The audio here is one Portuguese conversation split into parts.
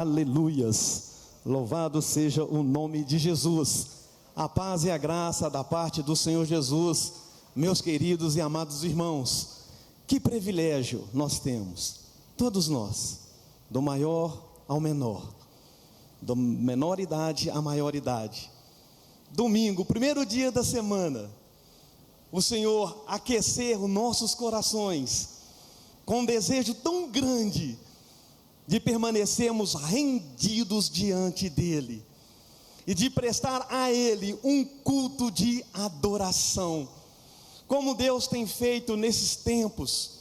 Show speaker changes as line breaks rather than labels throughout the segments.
Aleluias, louvado seja o nome de Jesus. A paz e a graça da parte do Senhor Jesus, meus queridos e amados irmãos. Que privilégio nós temos, todos nós, do maior ao menor, da menor idade à maior idade. Domingo, primeiro dia da semana, o Senhor aquecer os nossos corações com um desejo tão grande de permanecermos rendidos diante dEle e de prestar a Ele um culto de adoração, como Deus tem feito nesses tempos,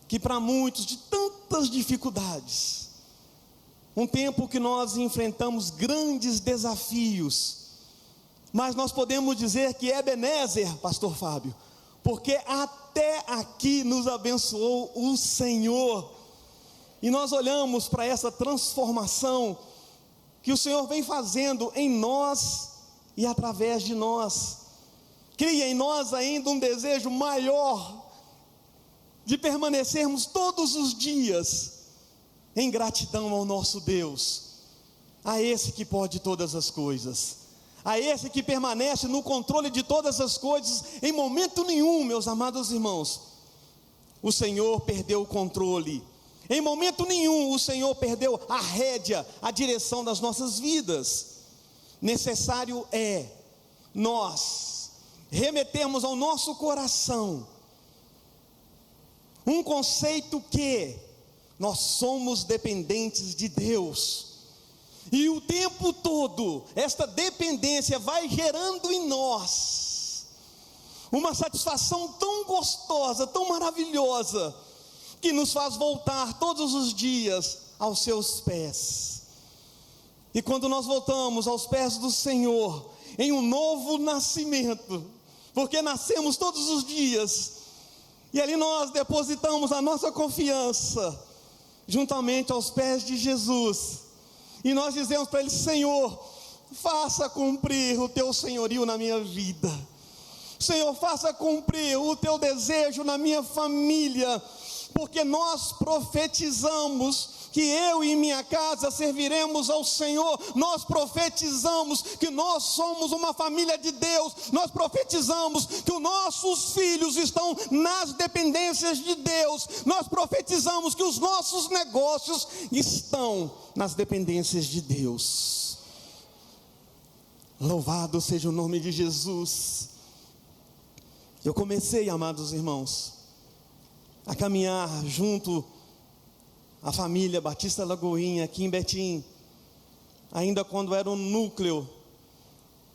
que para muitos de tantas dificuldades, um tempo que nós enfrentamos grandes desafios, mas nós podemos dizer que é Ebenezer, pastor Fábio, porque até aqui nos abençoou o Senhor. E nós olhamos para essa transformação que o Senhor vem fazendo em nós e através de nós. Cria em nós ainda um desejo maior de permanecermos todos os dias em gratidão ao nosso Deus, a esse que pode todas as coisas, a esse que permanece no controle de todas as coisas. Em momento nenhum, meus amados irmãos, o Senhor perdeu o controle. Em momento nenhum o Senhor perdeu a rédea, a direção das nossas vidas. Necessário é nós remetermos ao nosso coração um conceito que nós somos dependentes de Deus, e o tempo todo esta dependência vai gerando em nós uma satisfação tão gostosa, tão maravilhosa, que nos faz voltar todos os dias aos seus pés. E quando nós voltamos aos pés do Senhor, em um novo nascimento, porque nascemos todos os dias, e ali nós depositamos a nossa confiança, juntamente aos pés de Jesus, e nós dizemos para Ele: Senhor, faça cumprir o Teu senhorio na minha vida, Senhor, faça cumprir o Teu desejo na minha família, porque nós profetizamos que eu e minha casa serviremos ao Senhor. Nós profetizamos que nós somos uma família de Deus. Nós profetizamos que os nossos filhos estão nas dependências de Deus. Nós profetizamos que os nossos negócios estão nas dependências de Deus. Louvado seja o nome de Jesus. Eu comecei, amados irmãos, a caminhar junto à família Batista Lagoinha, aqui em Betim, ainda quando era um núcleo,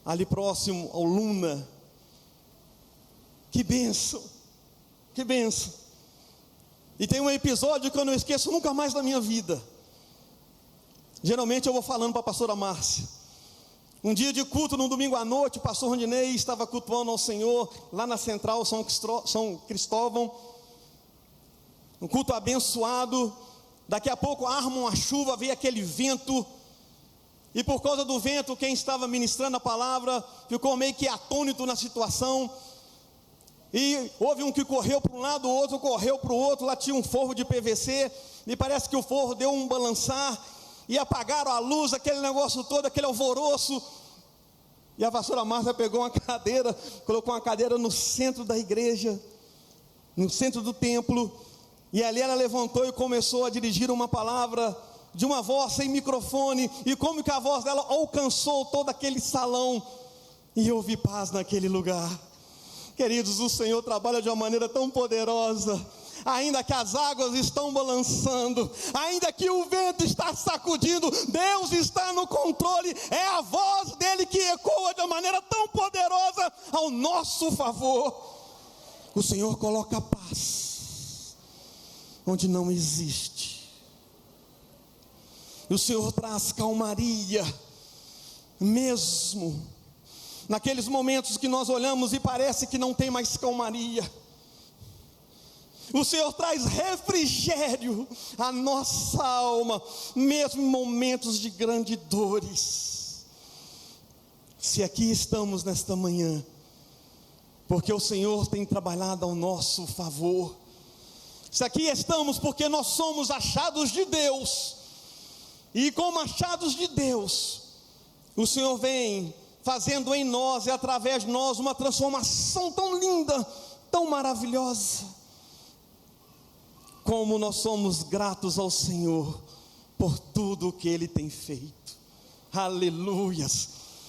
ali próximo ao Luna. Que bênção, que bênção. E tem um episódio que eu não esqueço nunca mais da minha vida. Geralmente eu vou falando para a pastora Márcia. Um dia de culto, num domingo à noite, o pastor Rondinei estava cultuando ao Senhor, lá na central São Cristóvão, um culto abençoado. Daqui a pouco arma uma chuva, veio aquele vento, e por causa do vento, quem estava ministrando a palavra ficou meio que atônito na situação, e houve um que correu para um lado, o outro correu para o outro. Lá tinha um forro de PVC, e parece que o forro deu um balançar, e apagaram a luz, aquele negócio todo, aquele alvoroço. E a pastora Márcia pegou uma cadeira, colocou uma cadeira no centro da igreja, no centro do templo, e ali ela levantou e começou a dirigir uma palavra de uma voz sem microfone. E como que a voz dela alcançou todo aquele salão, e houve paz naquele lugar. Queridos, o Senhor trabalha de uma maneira tão poderosa. Ainda que as águas estão balançando, ainda que o vento está sacudindo, Deus está no controle. É a voz dele que ecoa de uma maneira tão poderosa ao nosso favor. O Senhor coloca paz onde não existe. O Senhor traz calmaria, mesmo naqueles momentos que nós olhamos e parece que não tem mais calmaria. O Senhor traz refrigério à nossa alma, mesmo em momentos de grandes dores. Se aqui estamos nesta manhã, porque o Senhor tem trabalhado ao nosso favor. Se aqui estamos porque nós somos achados de Deus, E com machados de Deus, o Senhor vem fazendo em nós e através de nós uma transformação tão linda, tão maravilhosa. Como nós somos gratos ao Senhor por tudo o que Ele tem feito. Aleluias.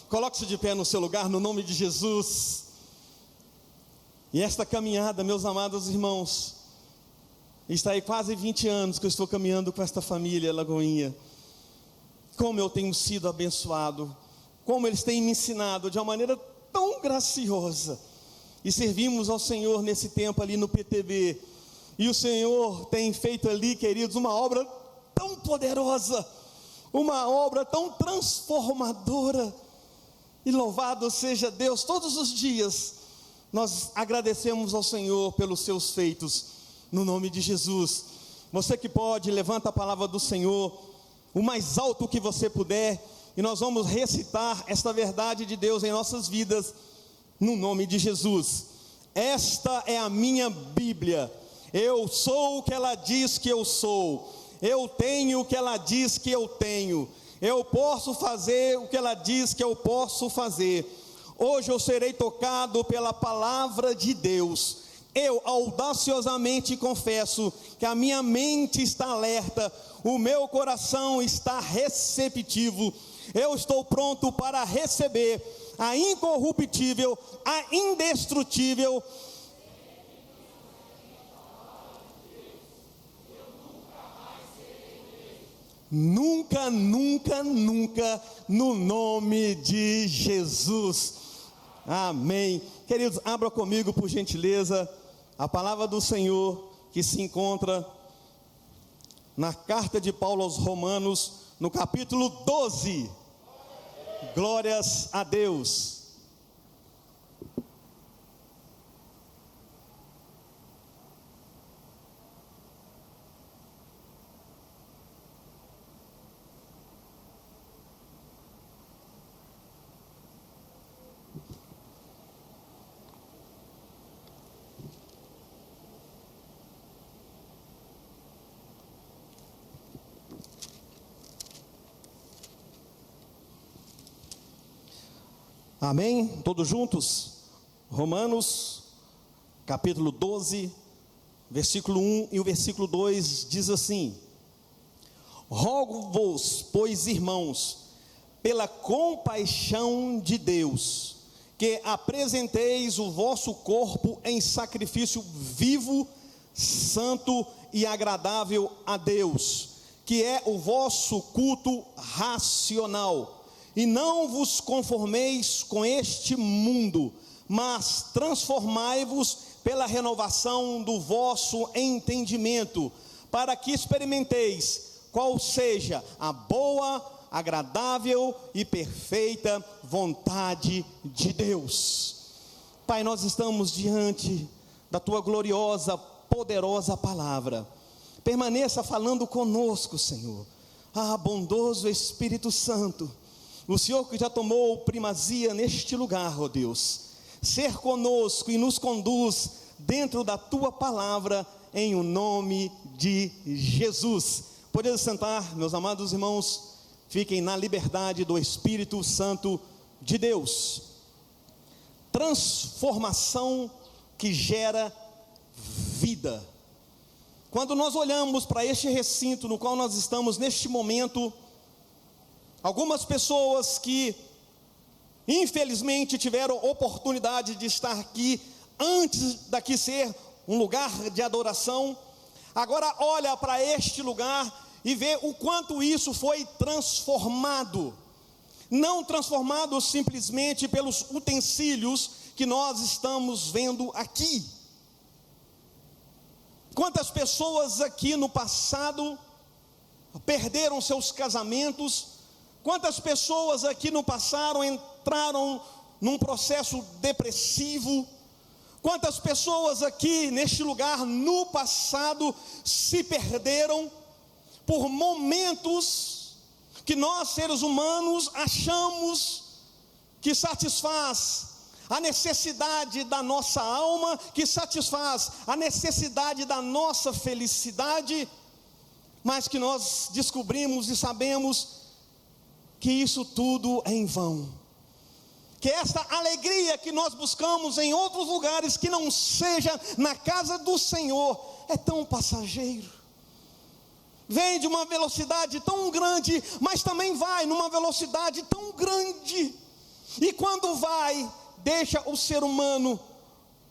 Coloque-se de pé no seu lugar, no nome de Jesus. E esta caminhada, meus amados irmãos, está aí quase 20 anos que eu estou caminhando com esta família Lagoinha. Como eu tenho sido abençoado, como eles têm me ensinado de uma maneira tão graciosa. E servimos ao Senhor nesse tempo ali no PTB. E o Senhor tem feito ali, queridos, uma obra tão poderosa, uma obra tão transformadora. E louvado seja Deus, todos os dias nós agradecemos ao Senhor pelos seus feitos, no nome de Jesus. Você que pode, levanta a palavra do Senhor, o mais alto que você puder, e nós vamos recitar esta verdade de Deus em nossas vidas, no nome de Jesus. Esta é a minha Bíblia, eu sou o que ela diz que eu sou, eu tenho o que ela diz que eu tenho, eu posso fazer o que ela diz que eu posso fazer. Hoje eu serei tocado pela palavra de Deus. Eu audaciosamente confesso que a minha mente está alerta, o meu coração está receptivo. Eu estou pronto para receber a incorruptível, a indestrutível. Nunca, nunca, nunca, no nome de Jesus. Amém. Queridos, abra comigo por gentileza a palavra do Senhor que se encontra na carta de Paulo aos Romanos, no capítulo 12. Glórias a Deus. Amém? Todos juntos? Romanos, capítulo 12, versículo 1 e o versículo 2 diz assim: rogo-vos, pois, irmãos, pela compaixão de Deus, que apresenteis o vosso corpo em sacrifício vivo, santo e agradável a Deus, que é o vosso culto racional. E não vos conformeis com este mundo, mas transformai-vos pela renovação do vosso entendimento, para que experimenteis qual seja a boa, agradável e perfeita vontade de Deus. Pai, nós estamos diante da Tua gloriosa, poderosa palavra. Permaneça falando conosco, Senhor. Ah, bondoso Espírito Santo, o Senhor que já tomou primazia neste lugar, ó Deus, ser conosco e nos conduz dentro da Tua palavra, em o nome de Jesus. Podem sentar, meus amados irmãos, fiquem na liberdade do Espírito Santo de Deus. Transformação que gera vida. Quando nós olhamos para este recinto no qual nós estamos neste momento, algumas pessoas que infelizmente tiveram oportunidade de estar aqui antes daqui ser um lugar de adoração, agora olha para este lugar e vê o quanto isso foi transformado. Não transformado simplesmente pelos utensílios que nós estamos vendo aqui. Quantas pessoas aqui no passado perderam seus casamentos? Quantas pessoas aqui no passado entraram num processo depressivo? Quantas pessoas aqui neste lugar no passado se perderam por momentos que nós seres humanos achamos que satisfaz a necessidade da nossa alma, que satisfaz a necessidade da nossa felicidade? mas que nós descobrimos e sabemos que isso tudo é em vão. Que esta alegria que nós buscamos em outros lugares, que não seja na casa do Senhor, é tão passageiro. Vem de uma velocidade tão grande, mas também vai numa velocidade tão grande. E quando vai, deixa o ser humano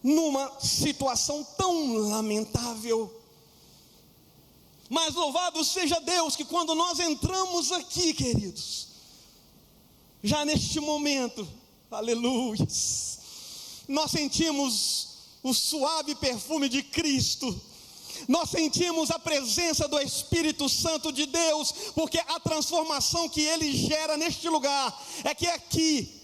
numa situação tão lamentável. Mas louvado seja Deus, que quando nós entramos aqui, queridos, já neste momento, aleluia, nós sentimos o suave perfume de Cristo, nós sentimos a presença do Espírito Santo de Deus, porque a transformação que Ele gera neste lugar, é que aqui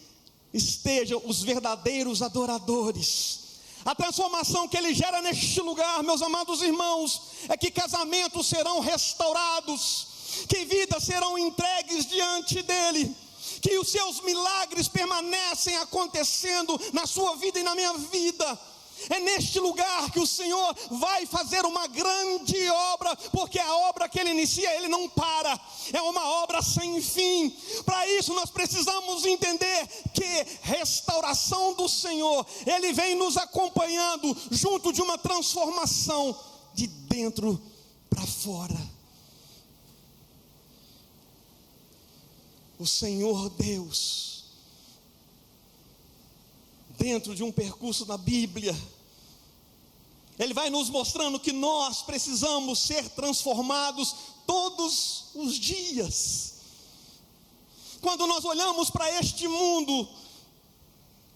estejam os verdadeiros adoradores. A transformação que Ele gera neste lugar, meus amados irmãos, é que casamentos serão restaurados, que vidas serão entregues diante dEle, que os seus milagres permanecem acontecendo na sua vida e na minha vida. É neste lugar que o Senhor vai fazer uma grande obra, porque a obra que Ele inicia, Ele não para, é uma obra sem fim. Para isso nós precisamos entender que restauração do Senhor, Ele vem nos acompanhando junto de uma transformação de dentro para fora. O Senhor Deus, dentro de um percurso na Bíblia, Ele vai nos mostrando que nós precisamos ser transformados todos os dias. Quando nós olhamos para este mundo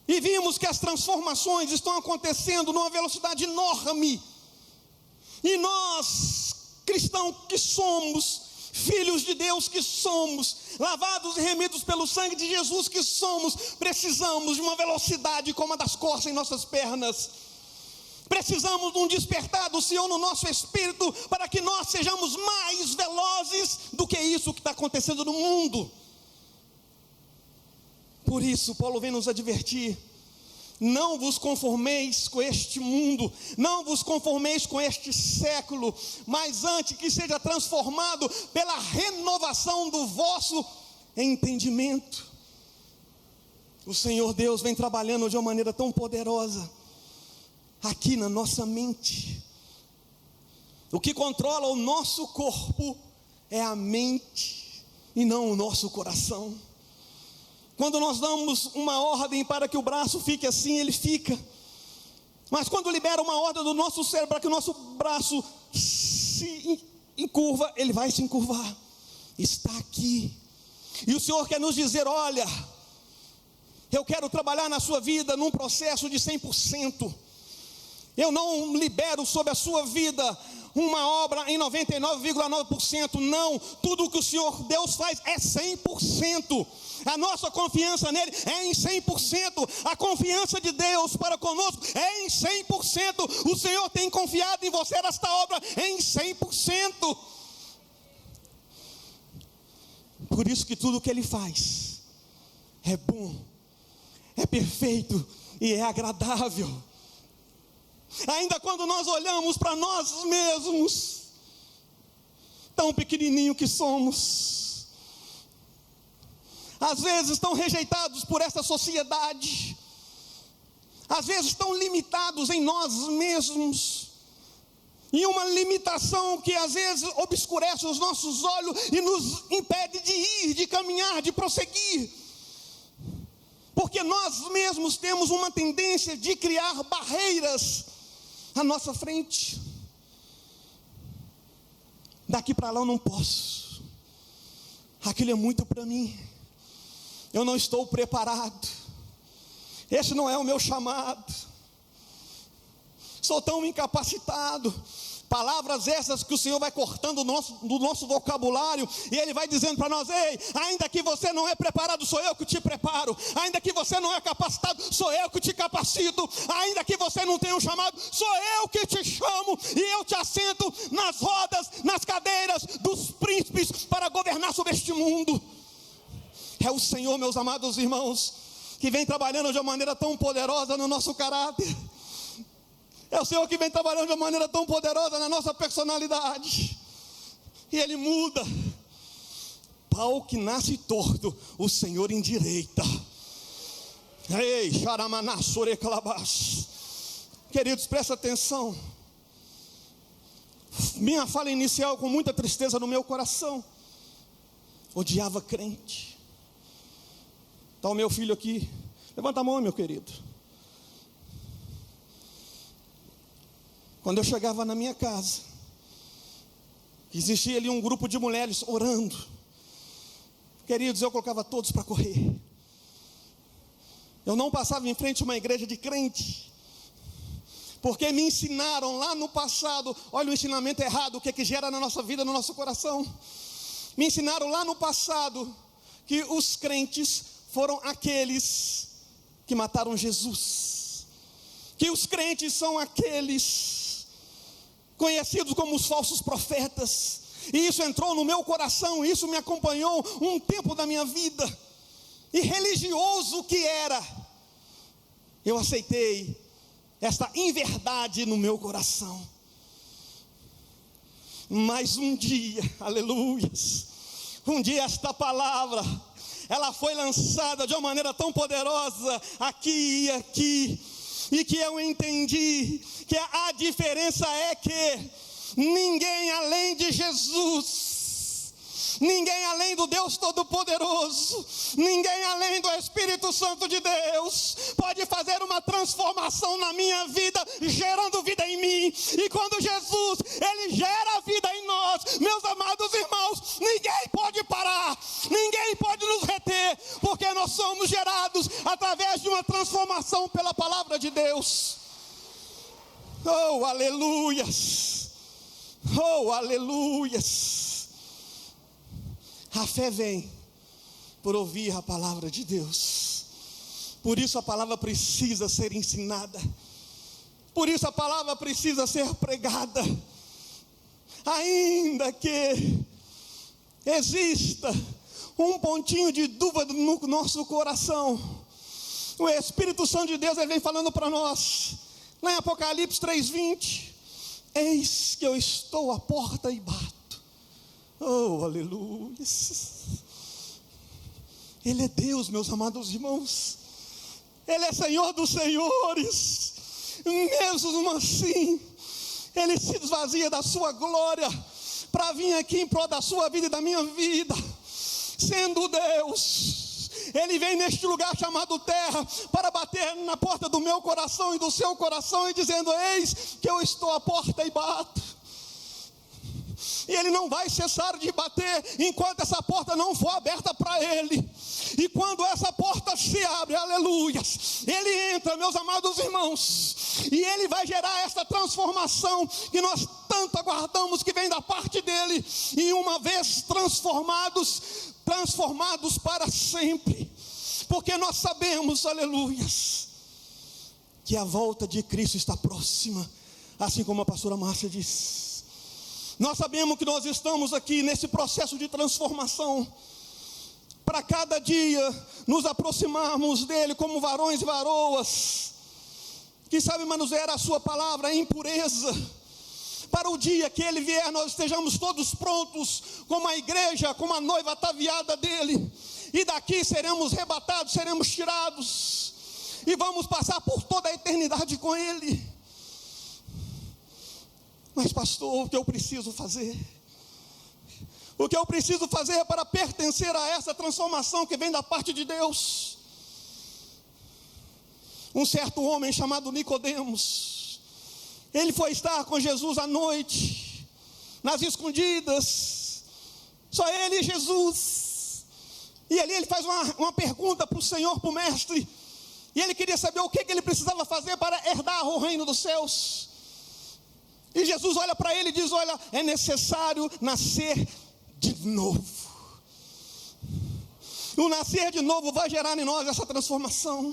e vimos que as transformações estão acontecendo numa velocidade enorme, e nós, cristãos que somos, filhos de Deus que somos, lavados e remidos pelo sangue de Jesus que somos, precisamos de uma velocidade como a das corças em nossas pernas. Precisamos de um despertar do Senhor no nosso espírito, para que nós sejamos mais velozes do que isso que está acontecendo no mundo. Por isso Paulo vem nos advertir: não vos conformeis com este mundo, não vos conformeis com este século, mas antes que seja transformado pela renovação do vosso entendimento. O Senhor Deus vem trabalhando de uma maneira tão poderosa aqui na nossa mente. O que controla o nosso corpo é a mente e não o nosso coração. Quando nós damos uma ordem para que o braço fique assim, ele fica. Mas quando libera uma ordem do nosso cérebro para que o nosso braço se encurva, ele vai se encurvar. Está aqui. E o Senhor quer nos dizer: olha, eu quero trabalhar na sua vida num processo de 100%. Eu não libero sobre a sua vida uma obra em 99,9%, não. Tudo o que o Senhor Deus faz é 100%. A nossa confiança nele é em 100%. A confiança de Deus para conosco é em 100%. O Senhor tem confiado em você nesta obra em 100%. Por isso que tudo o que Ele faz é bom, é perfeito e é agradável. Ainda quando nós olhamos para nós mesmos, tão pequenininho que somos, às vezes tão rejeitados por essa sociedade, às vezes tão limitados em nós mesmos, e uma limitação que às vezes obscurece os nossos olhos e nos impede de ir, de caminhar, de prosseguir, porque nós mesmos temos uma tendência de criar barreiras à nossa frente. Daqui para lá eu não posso, aquilo é muito para mim, eu não estou preparado, esse não é o meu chamado, sou tão incapacitado. Palavras essas que o Senhor vai cortando do nosso vocabulário, e Ele vai dizendo para nós: ei, ainda que você não é preparado, sou eu que te preparo. Ainda que você não é capacitado, sou eu que te capacito. Ainda que você não tenha um chamado, sou eu que te chamo, e eu te assento nas rodas, nas cadeiras dos príncipes, para governar sobre este mundo. É o Senhor, meus amados irmãos, que vem trabalhando de uma maneira tão poderosa no nosso caráter. É o Senhor que vem trabalhando de uma maneira tão poderosa na nossa personalidade. E ele muda. Pau que nasce torto, o Senhor endireita. Ei, xaramanassore calabás. Queridos, presta atenção. Minha fala inicial com muita tristeza no meu coração. Odiava crente. Está o meu filho aqui. Levanta a mão, meu querido. Quando eu chegava na minha casa, existia ali um grupo de mulheres orando. Queridos, eu colocava todos para correr. Eu não passava em frente a uma igreja de crente, porque me ensinaram lá no passado. Olha o ensinamento errado, o que gera na nossa vida, no nosso coração. Me ensinaram lá no passado que os crentes foram aqueles que mataram Jesus, que os crentes são aqueles conhecidos como os falsos profetas. E isso entrou no meu coração, isso me acompanhou um tempo da minha vida. E religioso que era, eu aceitei esta inverdade no meu coração. Mas um dia, aleluias, um dia esta palavra, ela foi lançada de uma maneira tão poderosa, aqui e aqui, e que eu entendi que a diferença é que ninguém além de Jesus, ninguém além do Deus Todo-Poderoso, ninguém além do Espírito Santo de Deus pode fazer uma transformação na minha vida, gerando vida em mim. E quando Jesus, Ele gera vida em nós, meus amados irmãos, ninguém pode parar, ninguém pode nos reter, porque nós somos gerados através de uma transformação pela palavra de Deus. Oh, aleluias! Oh, aleluias! A fé vem por ouvir a palavra de Deus. Por isso a palavra precisa ser ensinada. Por isso a palavra precisa ser pregada. Ainda que exista um pontinho de dúvida no nosso coração, o Espírito Santo de Deus, Ele vem falando para nós, lá em Apocalipse 3:20, eis que eu estou à porta e bato. Oh, aleluia. Ele é Deus, meus amados irmãos. Ele é Senhor dos senhores. Mesmo assim, Ele se esvazia da sua glória para vir aqui em prol da sua vida e da minha vida. Sendo Deus, Ele vem neste lugar chamado terra para bater na porta do meu coração e do seu coração e dizendo, eis que eu estou à porta e bato. E Ele não vai cessar de bater enquanto essa porta não for aberta para Ele. E quando essa porta se abre, aleluia, Ele entra, meus amados irmãos, e Ele vai gerar essa transformação que nós tanto aguardamos, que vem da parte dEle. E uma vez transformados para sempre. Porque nós sabemos, aleluia, que a volta de Cristo está próxima, assim como a pastora Márcia disse. Nós sabemos que nós estamos aqui nesse processo de transformação, para cada dia nos aproximarmos dEle como varões e varoas, que sabe manusear a sua palavra em pureza, para o dia que Ele vier nós estejamos todos prontos, como a igreja, como a noiva ataviada dEle, e daqui seremos arrebatados, seremos tirados, e vamos passar por toda a eternidade com Ele. Mas pastor, o que eu preciso fazer? O que eu preciso fazer para pertencer a essa transformação que vem da parte de Deus? Um certo homem chamado Nicodemos, ele foi estar com Jesus à noite, nas escondidas, só ele e Jesus. E ali ele faz uma pergunta para o Senhor, para o mestre, e ele queria saber o que ele precisava fazer para herdar o reino dos céus. E Jesus olha para ele e diz, olha, é necessário nascer de novo. O nascer de novo vai gerar em nós essa transformação.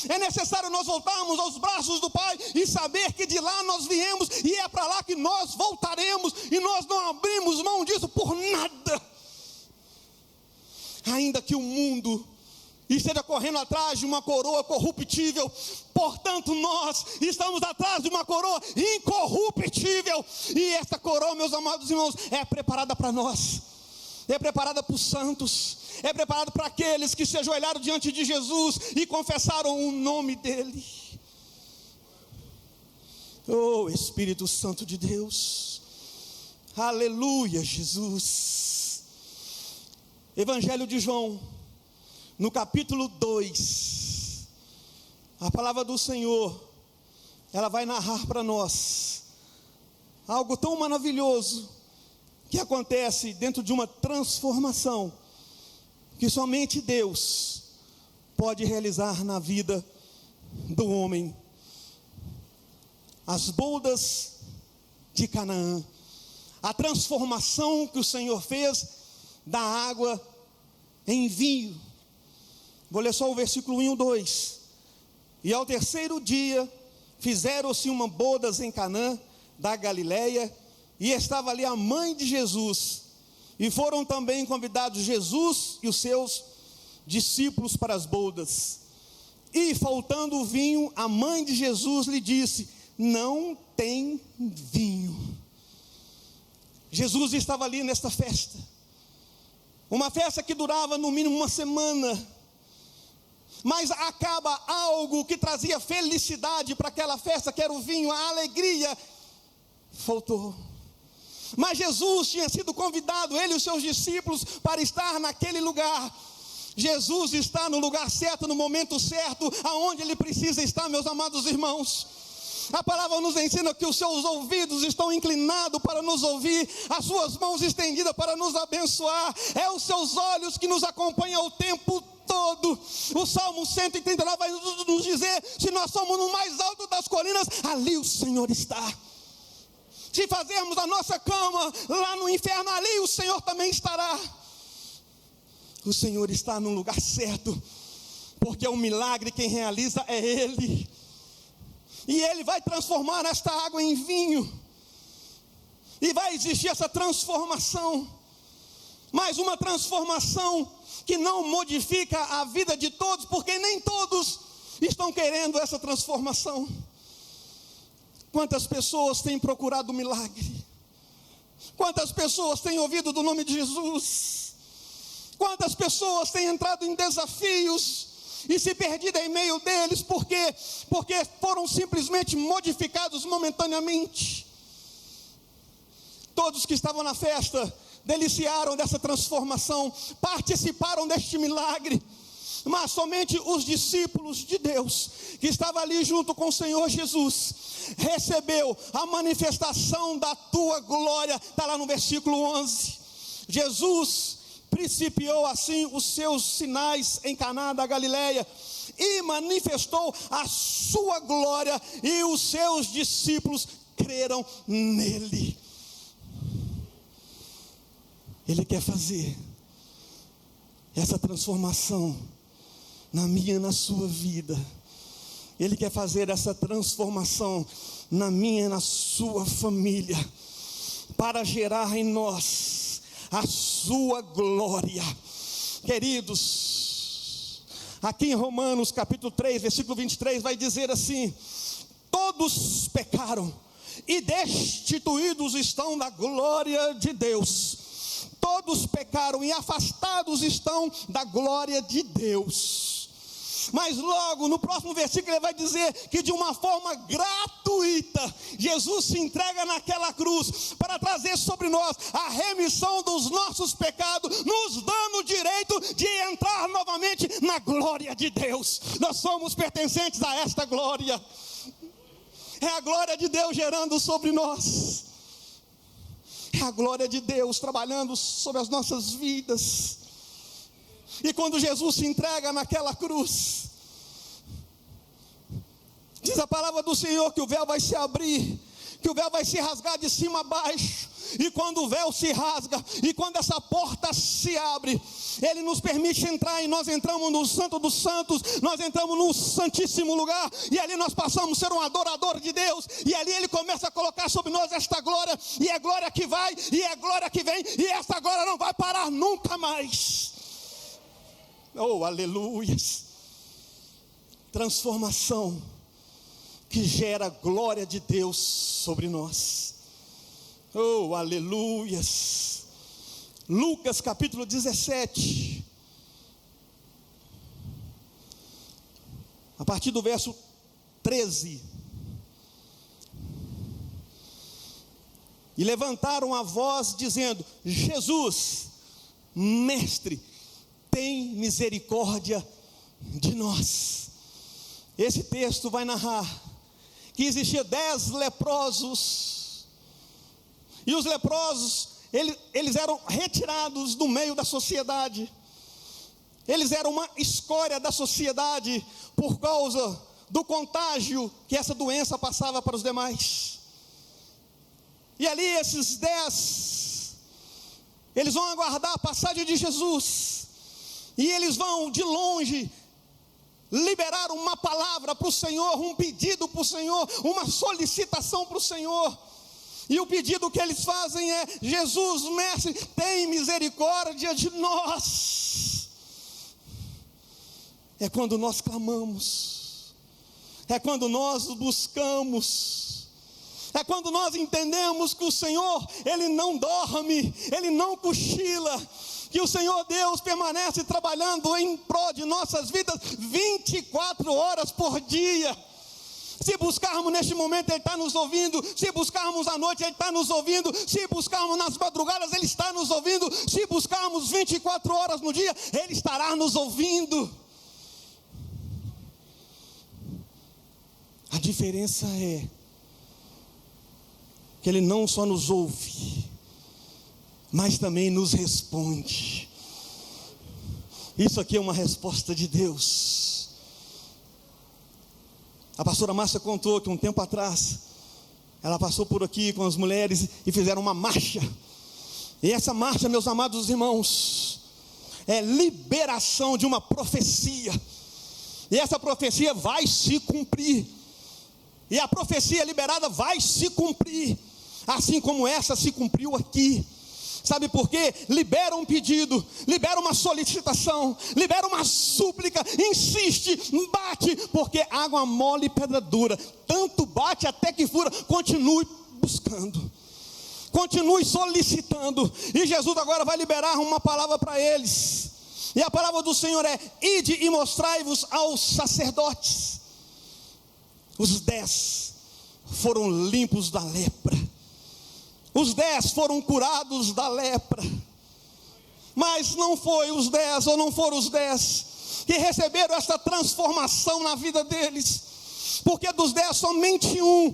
É necessário nós voltarmos aos braços do Pai e saber que de lá nós viemos e é para lá que nós voltaremos, e nós não abrimos mão disso por nada. Ainda que o mundo e esteja correndo atrás de uma coroa corruptível. Portanto, nós estamos atrás de uma coroa incorruptível. E essa coroa, meus amados irmãos, é preparada para nós, é preparada para os santos, é preparada para aqueles que se ajoelharam diante de Jesus e confessaram o nome dele. Oh, Espírito Santo de Deus, aleluia, Jesus. Evangelho de João, no capítulo 2, a palavra do Senhor, ela vai narrar para nós algo tão maravilhoso que acontece dentro de uma transformação que somente Deus pode realizar na vida do homem. As bodas de Canaã, a transformação que o Senhor fez da água em vinho. Vou ler só o versículo 1 e 2. E ao terceiro dia fizeram-se uma bodas em Canaã da Galileia, e estava ali a mãe de Jesus, e foram também convidados Jesus e os seus discípulos para as bodas. E faltando o vinho, a mãe de Jesus lhe disse: não tem vinho. Jesus estava ali nesta festa, uma festa que durava no mínimo uma semana, mas acaba algo que trazia felicidade para aquela festa, que era o vinho, a alegria, faltou. Mas Jesus tinha sido convidado, ele e os seus discípulos, para estar naquele lugar. Jesus está no lugar certo, no momento certo, aonde ele precisa estar, meus amados irmãos. A palavra nos ensina que os seus ouvidos estão inclinados para nos ouvir, as suas mãos estendidas para nos abençoar, é os seus olhos que nos acompanham o tempo todo. O Salmo 139 vai nos dizer: se nós somos no mais alto das colinas, ali o Senhor está. Se fazermos a nossa cama lá no inferno, ali o Senhor também estará. O Senhor está no lugar certo, porque o milagre quem realiza é Ele. E Ele vai transformar esta água em vinho, e vai existir essa transformação, mas uma transformação que não modifica a vida de todos, porque nem todos estão querendo essa transformação. Quantas pessoas têm procurado o milagre? Quantas pessoas têm ouvido do nome de Jesus? Quantas pessoas têm entrado em desafios e se perdido em meio deles, porque foram simplesmente modificados momentaneamente? Todos que estavam na festa deliciaram dessa transformação, participaram deste milagre, mas somente os discípulos de Deus, que estavam ali junto com o Senhor Jesus, recebeu a manifestação da tua glória. Está lá no versículo 11. Jesus principiou assim os seus sinais em Caná da Galileia, e manifestou a sua glória, e os seus discípulos creram nele. Ele quer fazer essa transformação na minha e na sua vida. Ele quer fazer essa transformação na minha e na sua família, para gerar em nós a sua glória. Queridos, aqui em Romanos capítulo 3, versículo 23, vai dizer assim: todos pecaram e destituídos estão da glória de Deus. Todos pecaram e afastados estão da glória de Deus. Mas logo no próximo versículo ele vai dizer que de uma forma gratuita, Jesus se entrega naquela cruz para trazer sobre nós a remissão dos nossos pecados, nos dando o direito de entrar novamente na glória de Deus. Nós somos pertencentes a esta glória. É a glória de Deus gerando sobre nós, é a glória de Deus trabalhando sobre as nossas vidas. E quando Jesus se entrega naquela cruz, diz a palavra do Senhor que o véu vai se abrir, que o véu vai se rasgar de cima a baixo. E quando o véu se rasga, e quando essa porta se abre, Ele nos permite entrar, e nós entramos no Santo dos Santos, nós entramos no Santíssimo Lugar, e ali nós passamos a ser um adorador de Deus, e ali Ele começa a colocar sobre nós esta glória, e é glória que vai, e é glória que vem, e essa glória não vai parar nunca mais. Oh, aleluias. Transformação que gera a glória de Deus sobre nós. Oh, aleluias. Lucas capítulo 17. A partir do verso 13. E levantaram a voz dizendo: Jesus, mestre, tem misericórdia de nós. Esse texto vai narrar que existia 10 leprosos. E os leprosos, eles eram retirados do meio da sociedade. Eles eram uma escória da sociedade por causa do contágio que essa doença passava para os demais. E ali esses 10, eles vão aguardar a passagem de Jesus. E eles vão de longe liberar uma palavra para o Senhor, um pedido para o Senhor, uma solicitação para o Senhor. E o pedido que eles fazem é: Jesus, mestre, tem misericórdia de nós. É quando nós clamamos, é quando nós buscamos, é quando nós entendemos que o Senhor, Ele não dorme, Ele não cochila, que o Senhor Deus permanece trabalhando em prol de nossas vidas 24 horas por dia. Se buscarmos neste momento, Ele está nos ouvindo. Se buscarmos à noite, Ele está nos ouvindo. Se buscarmos nas madrugadas, Ele está nos ouvindo. Se buscarmos 24 horas no dia, Ele estará nos ouvindo. A diferença é que Ele não só nos ouve, mas também nos responde. Isso aqui é uma resposta de Deus. A pastora Márcia contou que um tempo atrás ela passou por aqui com as mulheres e fizeram uma marcha. E essa marcha, meus amados irmãos, é liberação de uma profecia. E essa profecia vai se cumprir. E a profecia liberada vai se cumprir, assim como essa se cumpriu aqui. Sabe por quê? Libera um pedido, libera uma solicitação, libera uma súplica, insiste, bate, porque água mole e pedra dura, tanto bate até que fura. Continue buscando, continue solicitando, e Jesus agora vai liberar uma palavra para eles. E a palavra do Senhor é: ide e mostrai-vos aos sacerdotes. Os 10 foram limpos da lepra. Os 10 foram curados da lepra. Mas não foi os 10, ou não foram os 10 que receberam essa transformação na vida deles. Porque dos 10 somente um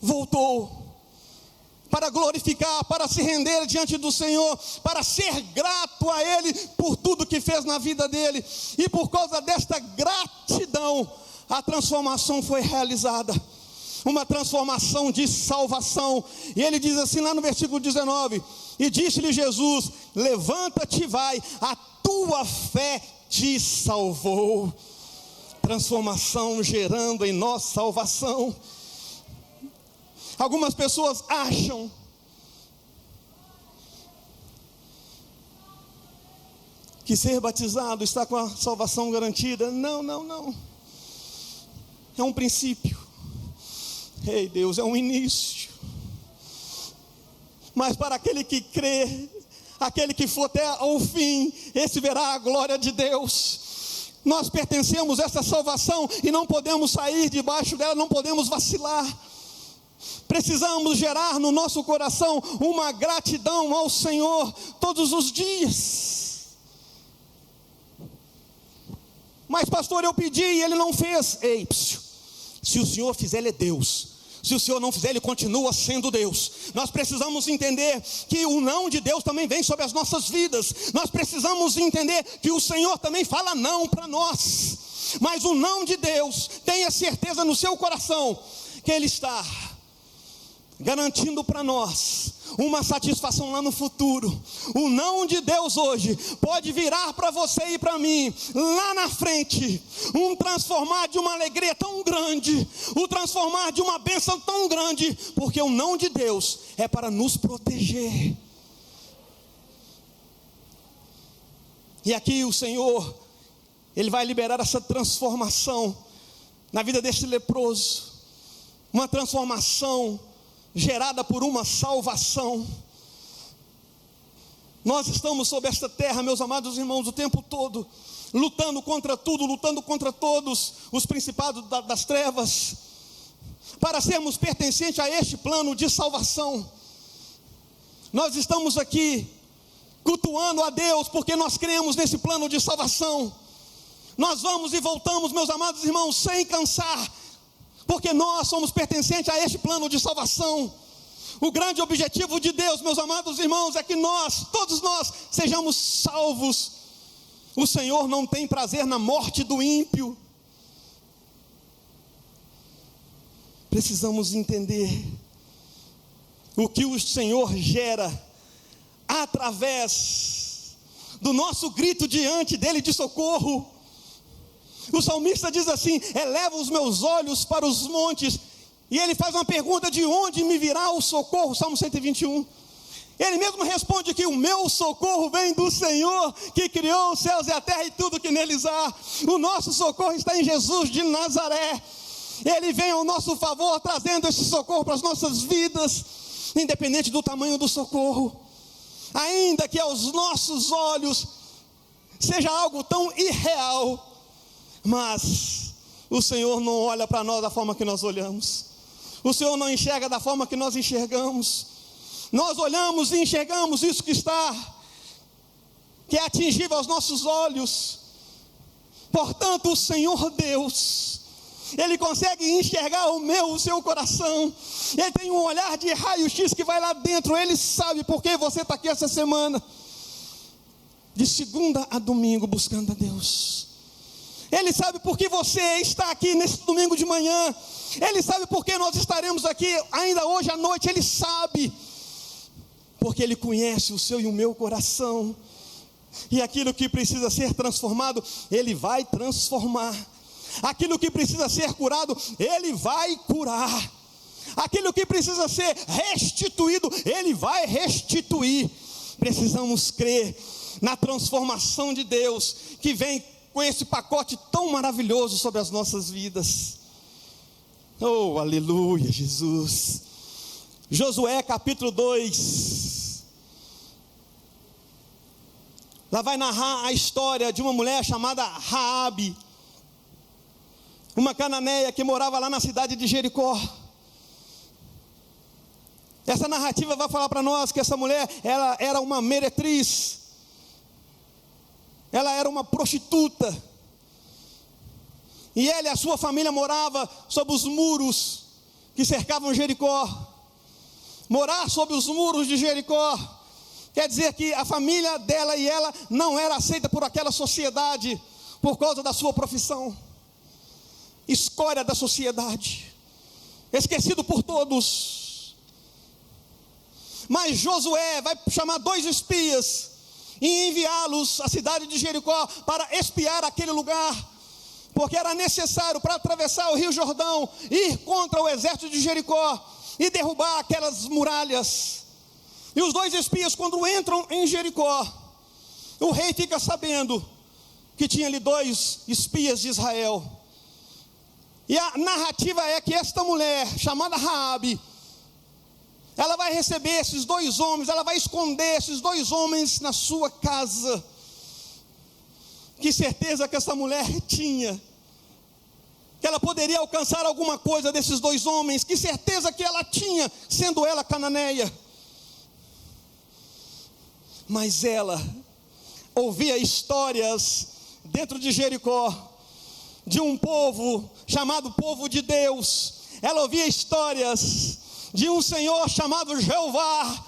voltou para glorificar, para se render diante do Senhor, para ser grato a Ele por tudo que fez na vida dele. E por causa desta gratidão, a transformação foi realizada, uma transformação de salvação. E ele diz assim lá no versículo 19: e disse-lhe Jesus: levanta-te e vai, a tua fé te salvou. Transformação gerando em nós salvação. Algumas pessoas acham que ser batizado está com a salvação garantida. Não, não, não. É um princípio. Ei, Deus, é um início. Mas para aquele que crê, aquele que for até ao fim, esse verá a glória de Deus. Nós pertencemos a essa salvação e não podemos sair debaixo dela, não podemos vacilar. Precisamos gerar no nosso coração uma gratidão ao Senhor todos os dias. Mas pastor, eu pedi e Ele não fez. Ei, se o Senhor fizer, Ele é Deus. Se o Senhor não fizer, Ele continua sendo Deus. Nós precisamos entender que o não de Deus também vem sobre as nossas vidas. Nós precisamos entender que o Senhor também fala não para nós. Mas o não de Deus, tenha certeza no seu coração que Ele está garantindo para nós uma satisfação lá no futuro. O não de Deus hoje pode virar para você e para mim lá na frente um transformar de uma alegria tão grande, o transformar de uma bênção tão grande, porque o não de Deus é para nos proteger. E aqui o Senhor, Ele vai liberar essa transformação na vida deste leproso, uma transformação gerada por uma salvação. Nós estamos sobre esta terra, meus amados irmãos, o tempo todo, lutando contra tudo, lutando contra todos os principados das trevas, para sermos pertencentes a este plano de salvação. Nós estamos aqui cultuando a Deus, porque nós cremos nesse plano de salvação. Nós vamos e voltamos, meus amados irmãos, sem cansar, porque nós somos pertencentes a este plano de salvação. O grande objetivo de Deus, meus amados irmãos, é que nós, todos nós, sejamos salvos. O Senhor não tem prazer na morte do ímpio. Precisamos entender o que o Senhor gera através do nosso grito diante dele de socorro. O salmista diz assim: eleva os meus olhos para os montes, e ele faz uma pergunta: de onde me virá o socorro? Salmo 121. Ele mesmo responde que o meu socorro vem do Senhor, que criou os céus e a terra e tudo que neles há. O nosso socorro está em Jesus de Nazaré. Ele vem ao nosso favor, trazendo esse socorro para as nossas vidas, independente do tamanho do socorro. Ainda que aos nossos olhos seja algo tão irreal, mas o Senhor não olha para nós da forma que nós olhamos. O Senhor não enxerga da forma que nós enxergamos. Nós olhamos e enxergamos isso que é atingível aos nossos olhos. Portanto, o Senhor Deus, Ele consegue enxergar o seu coração. Ele tem um olhar de raio-x que vai lá dentro. Ele sabe por que você está aqui essa semana, de segunda a domingo, buscando a Deus. Ele sabe por que você está aqui nesse domingo de manhã. Ele sabe por que nós estaremos aqui ainda hoje à noite. Ele sabe, porque Ele conhece o seu e o meu coração. E aquilo que precisa ser transformado, Ele vai transformar. Aquilo que precisa ser curado, Ele vai curar. Aquilo que precisa ser restituído, Ele vai restituir. Precisamos crer na transformação de Deus, que vem com esse pacote tão maravilhoso sobre as nossas vidas. Oh, aleluia, Jesus. Josué capítulo 2. Lá vai narrar a história de uma mulher chamada Raabe, uma cananeia que morava lá na cidade de Jericó. Essa narrativa vai falar para nós que essa mulher, ela era uma meretriz. Ela era uma prostituta. E ela e a sua família morava sob os muros que cercavam Jericó. Morar sob os muros de Jericó quer dizer que a família dela e ela não era aceita por aquela sociedade, por causa da sua profissão. Escória da sociedade, esquecido por todos. Mas Josué vai chamar 2 espias e enviá-los à cidade de Jericó para espiar aquele lugar, porque era necessário, para atravessar o rio Jordão, ir contra o exército de Jericó e derrubar aquelas muralhas. E os 2 espias, quando entram em Jericó, o rei fica sabendo que tinha ali 2 espias de Israel. E a narrativa é que esta mulher, chamada Raabe, ela vai receber esses 2 homens, ela vai esconder esses 2 homens na sua casa. Que certeza que essa mulher tinha, que ela poderia alcançar alguma coisa desses 2 homens. Que certeza que ela tinha, sendo ela cananeia. Mas ela ouvia histórias dentro de Jericó, de um povo chamado povo de Deus. Ela ouvia histórias de um Senhor chamado Jeová.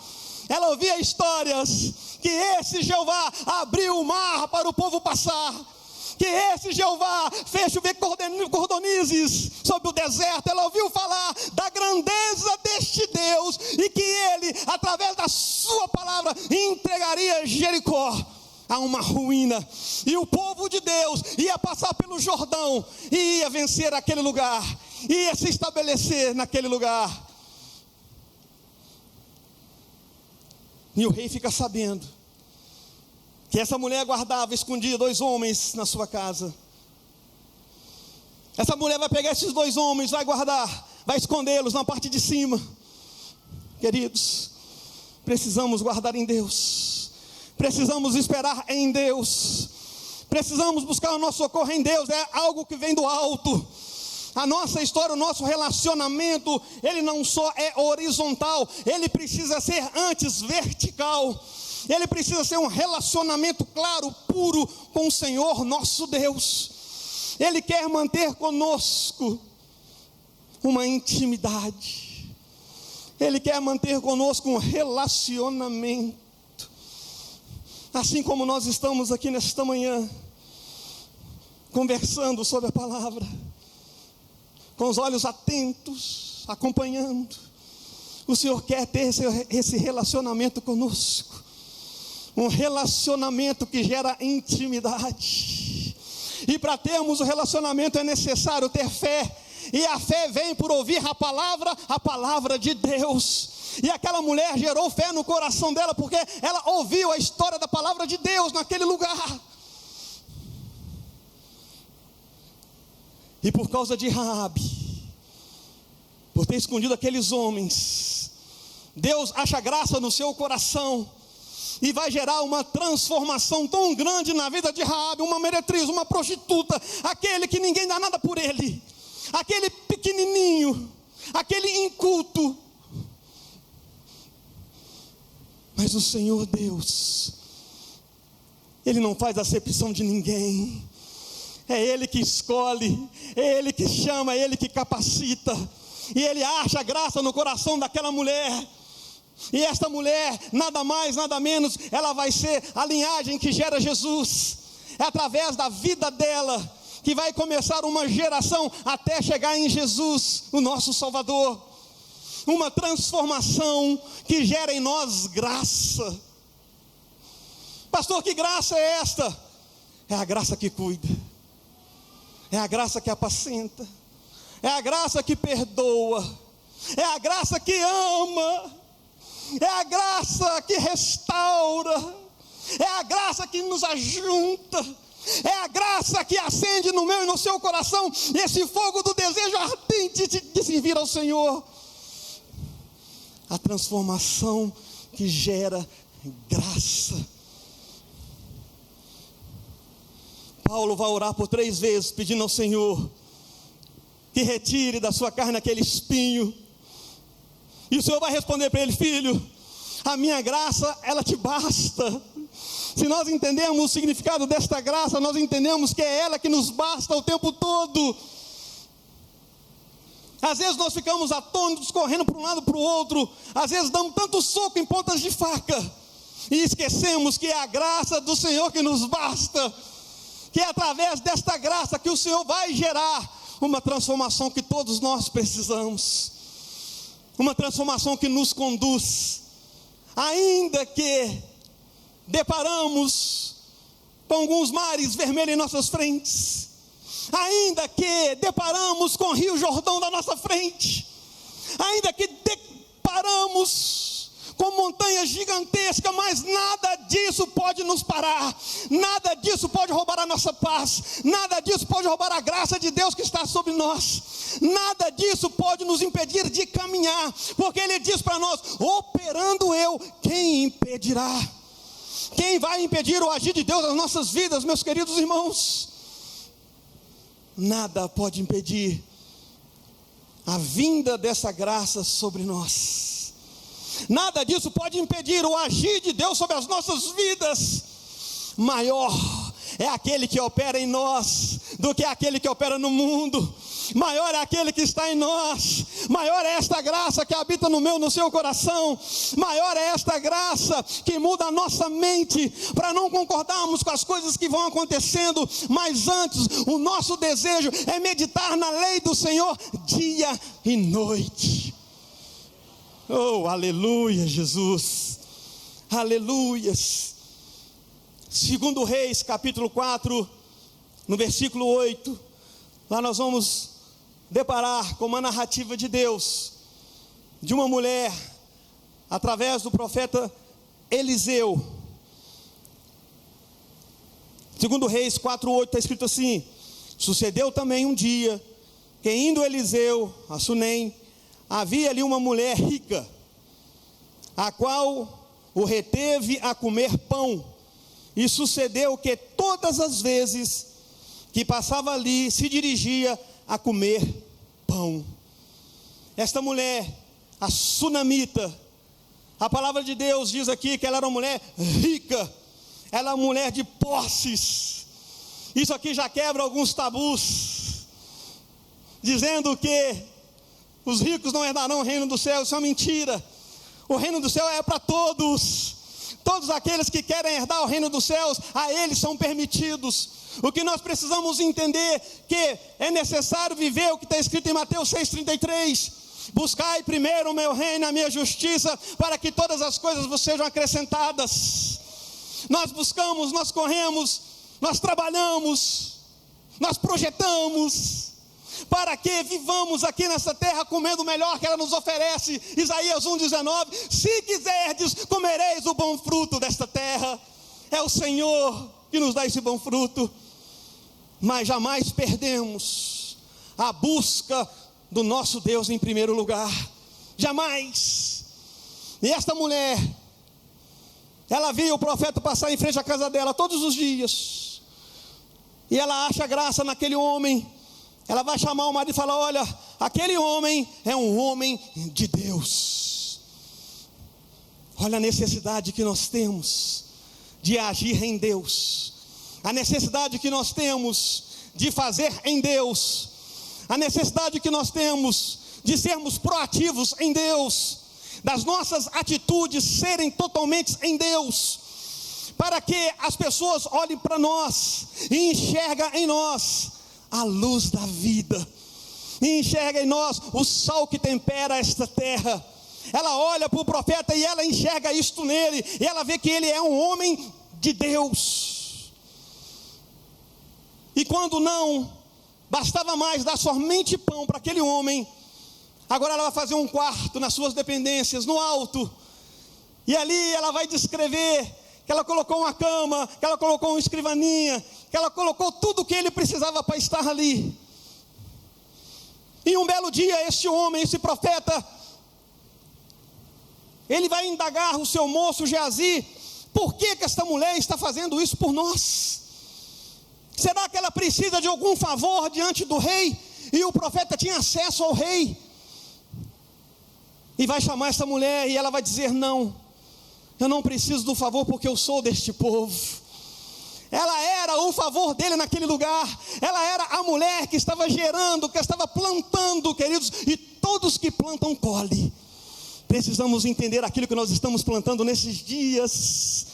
Ela ouvia histórias que esse Jeová abriu o mar para o povo passar, que esse Jeová fez chover cordonizes sobre o deserto. Ela ouviu falar da grandeza deste Deus, e que Ele, através da sua palavra, entregaria Jericó a uma ruína, e o povo de Deus ia passar pelo Jordão, e ia vencer aquele lugar, ia se estabelecer naquele lugar. E o rei fica sabendo. que essa mulher guardava, escondia 2 homens na sua casa. Essa mulher vai pegar esses 2 homens, vai guardar, vai escondê-los na parte de cima. Queridos, precisamos guardar em Deus, precisamos esperar em Deus, precisamos buscar o nosso socorro em Deus. É algo que vem do alto. A nossa história, o nosso relacionamento, ele não só é horizontal, ele precisa ser antes vertical. Ele precisa ser um relacionamento claro, puro com o Senhor nosso Deus. Ele quer manter conosco uma intimidade. Ele quer manter conosco um relacionamento. Assim como nós estamos aqui nesta manhã, conversando sobre a palavra, com os olhos atentos, acompanhando. O Senhor quer ter esse relacionamento conosco. Um relacionamento que gera intimidade. E para termos o relacionamento é necessário ter fé. E a fé vem por ouvir a palavra de Deus. E aquela mulher gerou fé no coração dela, porque ela ouviu a história da palavra de Deus naquele lugar. E por causa de Raabe, por ter escondido aqueles homens, Deus acha graça no seu coração. E vai gerar uma transformação tão grande na vida de Raabe, uma meretriz, uma prostituta, aquele que ninguém dá nada por ele, aquele pequenininho, aquele inculto. Mas o Senhor Deus, Ele não faz acepção de ninguém. É Ele que escolhe, é Ele que chama, é Ele que capacita. E Ele acha graça no coração daquela mulher. E esta mulher, nada mais, nada menos, ela vai ser a linhagem que gera Jesus. É através da vida dela que vai começar uma geração até chegar em Jesus, o nosso Salvador. Uma transformação que gera em nós graça. Pastor, que graça é esta? É a graça que cuida, é a graça que apacenta, é a graça que perdoa, é a graça que ama, é a graça que restaura, é a graça que nos ajunta, é a graça que acende no meu e no seu coração esse fogo do desejo ardente de servir ao Senhor. A transformação que gera graça. Paulo vai orar por 3 vezes, pedindo ao Senhor que retire da sua carne aquele espinho. E o Senhor vai responder para ele: filho, a minha graça, ela te basta. Se nós entendemos o significado desta graça, nós entendemos que é ela que nos basta o tempo todo. Às vezes nós ficamos atônitos, correndo para um lado para o outro. Às vezes damos tanto soco em pontas de faca, e esquecemos que é a graça do Senhor que nos basta. Que é através desta graça que o Senhor vai gerar uma transformação que todos nós precisamos. Uma transformação que nos conduz. Ainda que deparamos com alguns mares vermelhos em nossas frentes, ainda que deparamos com o Rio Jordão da nossa frente, ainda que deparamos com montanhas gigantescas, mas nada disso pode nos parar, nada disso pode roubar a nossa paz, nada disso pode roubar a graça de Deus que está sobre nós, nada disso pode nos impedir de caminhar, porque Ele diz para nós: operando eu, quem impedirá? Quem vai impedir o agir de Deus nas nossas vidas, meus queridos irmãos? Nada pode impedir a vinda dessa graça sobre nós. Nada disso pode impedir o agir de Deus sobre as nossas vidas. Maior é aquele que opera em nós do que aquele que opera no mundo. Maior é aquele que está em nós. Maior é esta graça que habita no meu, no seu coração. Maior é esta graça que muda a nossa mente para não concordarmos com as coisas que vão acontecendo, mas antes o nosso desejo é meditar na lei do Senhor dia e noite. Oh, aleluia, Jesus, aleluias. 2 Reis, capítulo 4, no versículo 8, lá nós vamos deparar com uma narrativa de Deus, de uma mulher, através do profeta Eliseu. Segundo Reis 4:8 está escrito assim: sucedeu também um dia, que indo Eliseu a Sunem, havia ali uma mulher rica, a qual o reteve a comer pão. E sucedeu que todas as vezes que passava ali, se dirigia a comer pão. Esta mulher, a sunamita, a palavra de Deus diz aqui que ela era uma mulher rica, ela é uma mulher de posses. Isso aqui já quebra alguns tabus, dizendo que os ricos não herdarão o reino do céu. Isso é uma mentira. O reino do céu é para todos. Todos aqueles que querem herdar o reino dos céus, a eles são permitidos. O que nós precisamos entender, que é necessário viver o que está escrito em Mateus 6,33. Buscai primeiro o meu reino, a minha justiça, para que todas as coisas vos sejam acrescentadas. Nós buscamos, nós corremos, nós trabalhamos, nós projetamos, para que vivamos aqui nessa terra comendo o melhor que ela nos oferece. Isaías 1,19: se quiserdes, comereis o bom fruto desta terra. É o Senhor que nos dá esse bom fruto. Mas jamais perdemos a busca do nosso Deus em primeiro lugar. Jamais. E esta mulher, ela via o profeta passar em frente à casa dela todos os dias, e ela acha graça naquele homem. Ela vai chamar o marido e falar: olha, aquele homem é um homem de Deus. Olha a necessidade que nós temos de agir em Deus, a necessidade que nós temos de fazer em Deus, a necessidade que nós temos de sermos proativos em Deus, das nossas atitudes serem totalmente em Deus, para que as pessoas olhem para nós e enxergam em nós a luz da vida, e enxerga em nós o sal que tempera esta terra. Ela olha para o profeta e ela enxerga isto nele, e ela vê que ele é um homem de Deus. E quando não bastava mais dar somente pão para aquele homem, agora ela vai fazer um quarto nas suas dependências, no alto, e ali ela vai descrever que ela colocou uma cama, que ela colocou uma escrivaninha, que ela colocou tudo o que ele precisava para estar ali. E um belo dia, este homem, esse profeta, ele vai indagar o seu moço Geazi: por que esta mulher está fazendo isso por nós? Será que ela precisa de algum favor diante do rei? E o profeta tinha acesso ao rei. E vai chamar essa mulher e ela vai dizer: não, eu não preciso do favor, porque eu sou deste povo. Ela era o favor dele naquele lugar. Ela era a mulher que estava gerando, que estava plantando, queridos. E todos que plantam, colhem. Precisamos entender aquilo que nós estamos plantando nesses dias,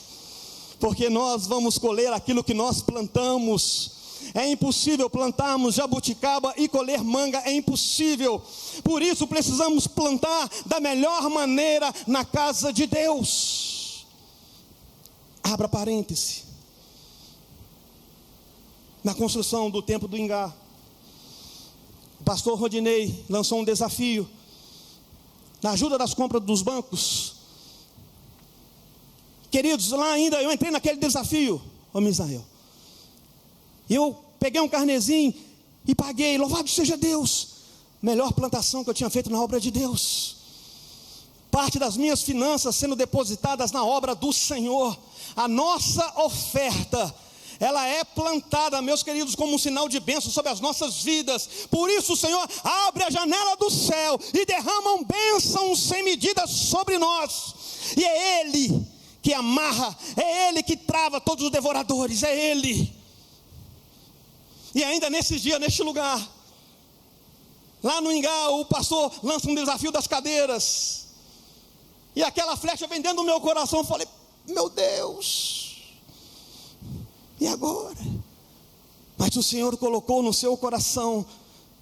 porque nós vamos colher aquilo que nós plantamos. É impossível plantarmos jabuticaba e colher manga, é impossível. Por isso precisamos plantar da melhor maneira na casa de Deus. Abra parêntese. Na construção do templo do Ingá, o pastor Rodinei lançou um desafio, na ajuda das compras dos bancos. Queridos, lá ainda eu entrei naquele desafio, ô Misael. Eu peguei um carnezinho e paguei, louvado seja Deus, melhor plantação que eu tinha feito na obra de Deus. Parte das minhas finanças sendo depositadas na obra do Senhor. A nossa oferta, ela é plantada, meus queridos, como um sinal de bênção sobre as nossas vidas. Por isso o Senhor abre a janela do céu e derrama bênçãos sem medida sobre nós. E é Ele que amarra, é Ele que trava todos os devoradores, é Ele. E ainda nesse dia, neste lugar, lá no Ingá, o pastor lança um desafio das cadeiras, e aquela flecha vem dentro do meu coração. Eu falei: meu Deus, e agora? Mas o Senhor colocou no seu coração,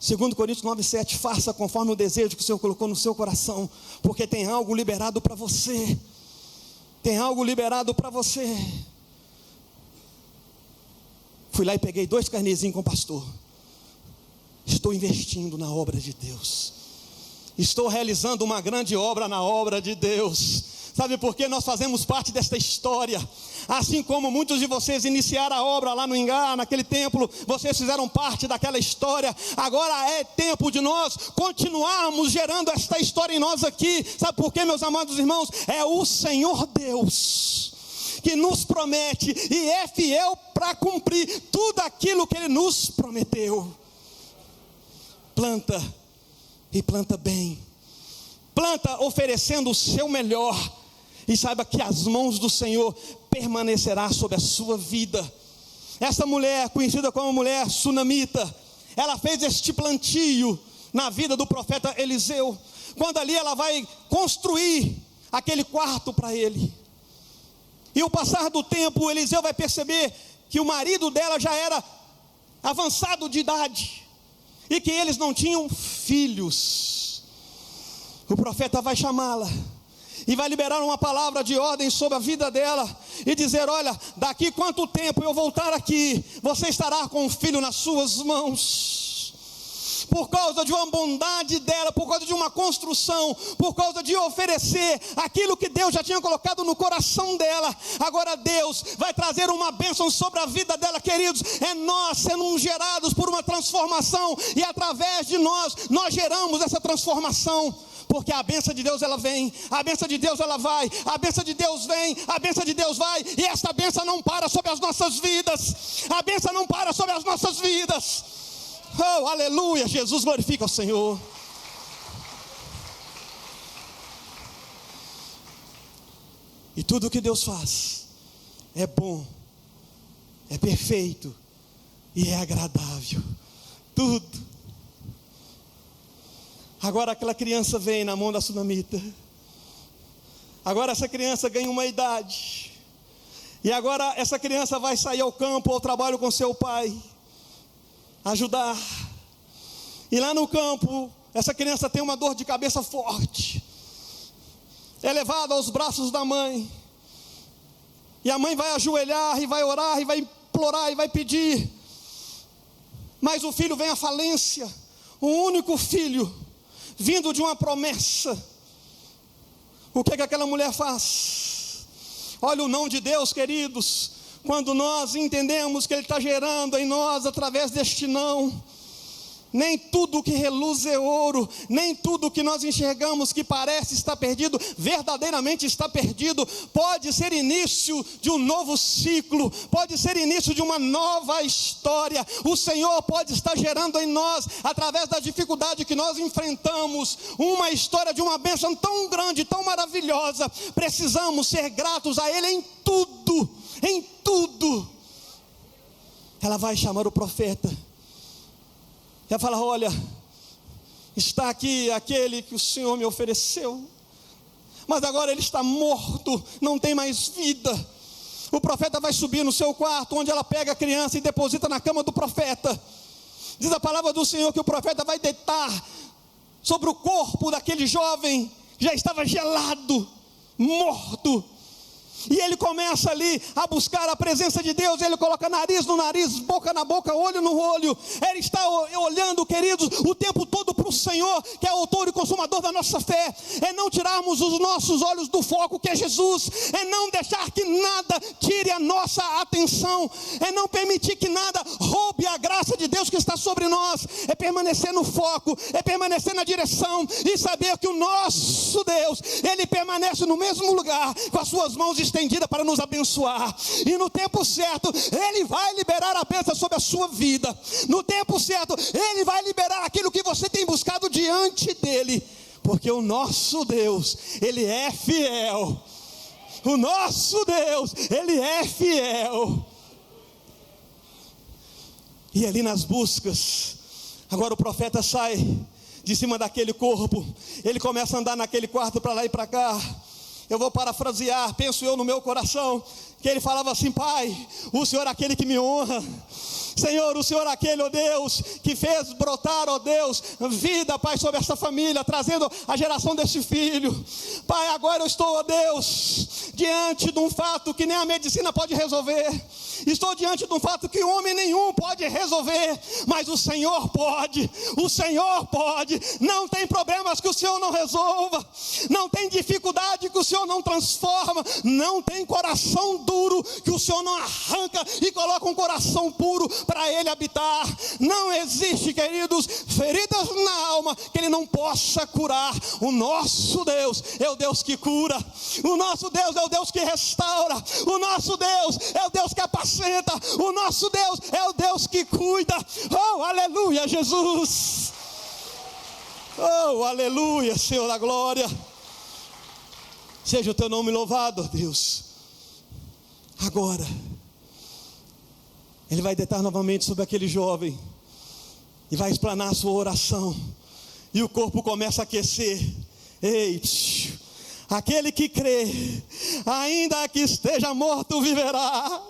2 Coríntios 9,7, faça conforme o desejo que o Senhor colocou no seu coração, porque tem algo liberado para você. Tem algo liberado para você. Fui lá e peguei 2 carnezinhos com o pastor. Estou investindo na obra de Deus. Estou realizando uma grande obra na obra de Deus. Sabe por quê? Nós fazemos parte desta história. Assim como muitos de vocês iniciaram a obra lá no Ingá, naquele templo, vocês fizeram parte daquela história. Agora é tempo de nós continuarmos gerando esta história em nós aqui. Sabe por quê, meus amados irmãos? É o Senhor Deus que nos promete e é fiel para cumprir tudo aquilo que Ele nos prometeu. Planta e planta bem. Planta oferecendo o seu melhor. E saiba que as mãos do Senhor permanecerá sobre a sua vida. Essa mulher, conhecida como mulher sunamita, ela fez este plantio na vida do profeta Eliseu. Quando ali ela vai construir aquele quarto para ele. E o passar do tempo, Eliseu vai perceber que o marido dela já era avançado de idade. E que eles não tinham filhos. O profeta vai chamá-la. E vai liberar uma palavra de ordem sobre a vida dela. E dizer, olha, daqui quanto tempo eu voltar aqui, você estará com um filho nas suas mãos. Por causa de uma bondade dela, por causa de uma construção, por causa de oferecer aquilo que Deus já tinha colocado no coração dela. Agora Deus vai trazer uma bênção sobre a vida dela, queridos. É nós sendo gerados por uma transformação. E através de nós geramos essa transformação. Porque a bênção de Deus ela vem, a bênção de Deus ela vai, a bênção de Deus vem, a bênção de Deus vai, e essa bênção não para sobre as nossas vidas, a bênção não para sobre as nossas vidas. Oh, aleluia, Jesus, glorifica o Senhor. E tudo que Deus faz é bom, é perfeito e é agradável, tudo. Agora aquela criança vem na mão da sunamita. Agora essa criança ganha uma idade. E agora essa criança vai sair ao campo, ao trabalho com seu pai, ajudar. E lá no campo, essa criança tem uma dor de cabeça forte. É levada aos braços da mãe. E a mãe vai ajoelhar, e vai orar, e vai implorar, e vai pedir. Mas o filho vem à falência. O único filho vindo de uma promessa. O que aquela mulher faz? Olha o não de Deus, queridos. Quando nós entendemos que Ele está gerando em nós através deste não. Nem tudo que reluz é ouro, nem tudo que nós enxergamos que parece estar perdido, verdadeiramente está perdido. Pode ser início de um novo ciclo, pode ser início de uma nova história. O Senhor pode estar gerando em nós, através da dificuldade que nós enfrentamos, uma história de uma bênção tão grande, tão maravilhosa. Precisamos ser gratos a Ele em tudo, em tudo. Ela vai chamar o profeta. Ela fala, olha, está aqui aquele que o Senhor me ofereceu, mas agora ele está morto, não tem mais vida. O profeta vai subir no seu quarto, onde ela pega a criança e deposita na cama do profeta. Diz a palavra do Senhor que o profeta vai deitar sobre o corpo daquele jovem, que já estava gelado, morto. E ele começa ali a buscar a presença de Deus. Ele coloca nariz no nariz, boca na boca, olho no olho. Ele está olhando, queridos, o tempo todo para o Senhor, que é o autor e consumador da nossa fé. É não tirarmos os nossos olhos do foco, que é Jesus. É não deixar que nada tire a nossa atenção. É não permitir que nada roube a graça de Deus que está sobre nós. É permanecer no foco, é permanecer na direção e saber que o nosso Deus, Ele permanece no mesmo lugar, com as suas mãos estendidas para nos abençoar, e no tempo certo Ele vai liberar a bênção sobre a sua vida. No tempo certo Ele vai liberar aquilo que você tem buscado diante dEle, porque o nosso Deus, Ele é fiel. O nosso Deus, Ele é fiel. E ali nas buscas, agora o profeta sai de cima daquele corpo, ele começa a andar naquele quarto para lá e para cá. Eu vou parafrasear, penso eu no meu coração, que ele falava assim: Pai, o Senhor é aquele que me honra, Senhor, o Senhor é aquele, ó Deus, que fez brotar, ó Deus, vida, Pai, sobre esta família, trazendo a geração deste filho. Pai, agora eu estou, ó Deus, diante de um fato que nem a medicina pode resolver. Estou diante de um fato que homem nenhum pode resolver, mas o Senhor pode. O Senhor pode. Não tem problemas que o Senhor não resolva, não tem dificuldade que o Senhor não transforma, não tem coração duro que o Senhor não arranca e coloca um coração puro para Ele habitar. Não existe, queridos, feridas na alma que Ele não possa curar. O nosso Deus é o Deus que cura, o nosso Deus é o Deus que restaura, o nosso Deus é o Deus que apacenta, o nosso Deus é o Deus que cuida. Oh, aleluia, Jesus. Oh, aleluia, Senhor da glória. Seja o teu nome louvado, Deus. Agora Ele vai deitar novamente sobre aquele jovem e vai explanar a sua oração, e o corpo começa a aquecer. Ei, aquele que crê, ainda que esteja morto, viverá.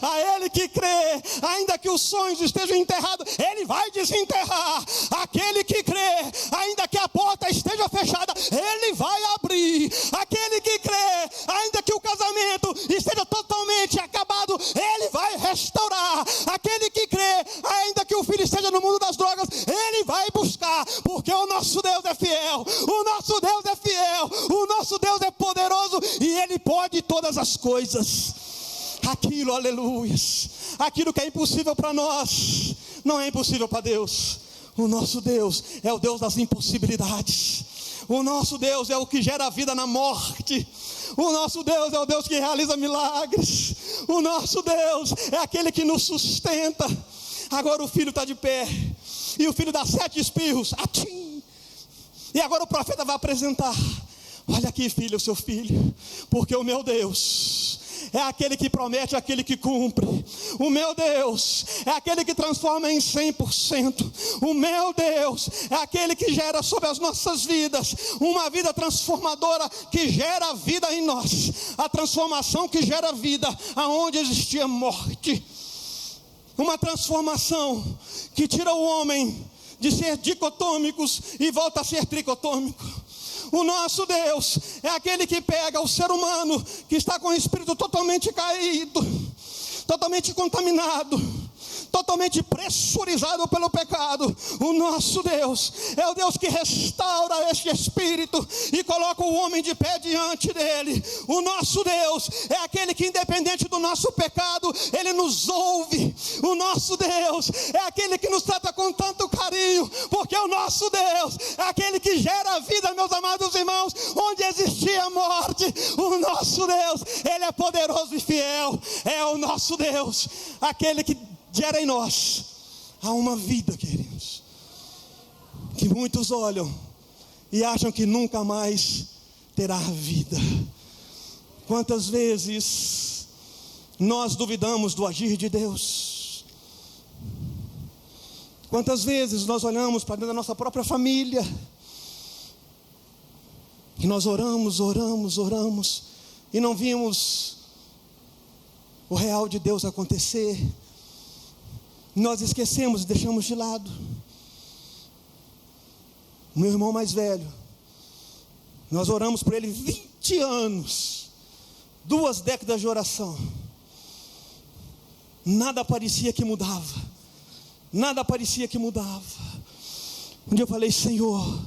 A ele que crê, ainda que os sonhos estejam enterrados, ele vai desenterrar. Aquele que crê, ainda que a porta esteja fechada, ele vai abrir. Aquele que crê, ainda que o casamento esteja totalmente acabado, ele vai restaurar. Aquele que crê, ainda que o filho esteja no mundo das drogas, ele vai buscar, porque o nosso Deus é fiel, o nosso Deus é fiel, o nosso Deus é poderoso e Ele pode todas as coisas. Aquilo, aleluia, aquilo que é impossível para nós, não é impossível para Deus. O nosso Deus é o Deus das impossibilidades. O nosso Deus é o que gera vida na morte. O nosso Deus é o Deus que realiza milagres. O nosso Deus é aquele que nos sustenta. Agora o filho está de pé, e o filho dá 7 espirros, atim. E agora o profeta vai apresentar: olha aqui, filho, o seu filho, porque o meu Deus é aquele que promete, aquele que cumpre. O meu Deus é aquele que transforma em 100%. O meu Deus é aquele que gera sobre as nossas vidas uma vida transformadora, que gera vida em nós. A transformação que gera vida aonde existia morte. Uma transformação que tira o homem de ser dicotômicos e volta a ser tricotômico. O nosso Deus é aquele que pega o ser humano que está com o espírito totalmente caído, totalmente contaminado, totalmente pressurizado pelo pecado. O nosso Deus é o Deus que restaura este espírito e coloca o homem de pé diante dele. O nosso Deus é aquele que, independente do nosso pecado, Ele nos ouve. O nosso Deus é aquele que nos trata com tanto carinho, porque o nosso Deus é aquele que gera vida, meus amados irmãos, onde existia morte. O nosso Deus, Ele é poderoso e fiel. É o nosso Deus, aquele que gera em nós há uma vida, queridos, que muitos olham e acham que nunca mais terá vida. Quantas vezes nós duvidamos do agir de Deus? Quantas vezes nós olhamos para dentro da nossa própria família e nós oramos e não vimos o real de Deus acontecer? Nós esquecemos e deixamos de lado. O meu irmão mais velho, nós oramos por ele 20 anos, 2 décadas de oração. Nada parecia que mudava. Nada parecia que mudava. Um dia eu falei: Senhor,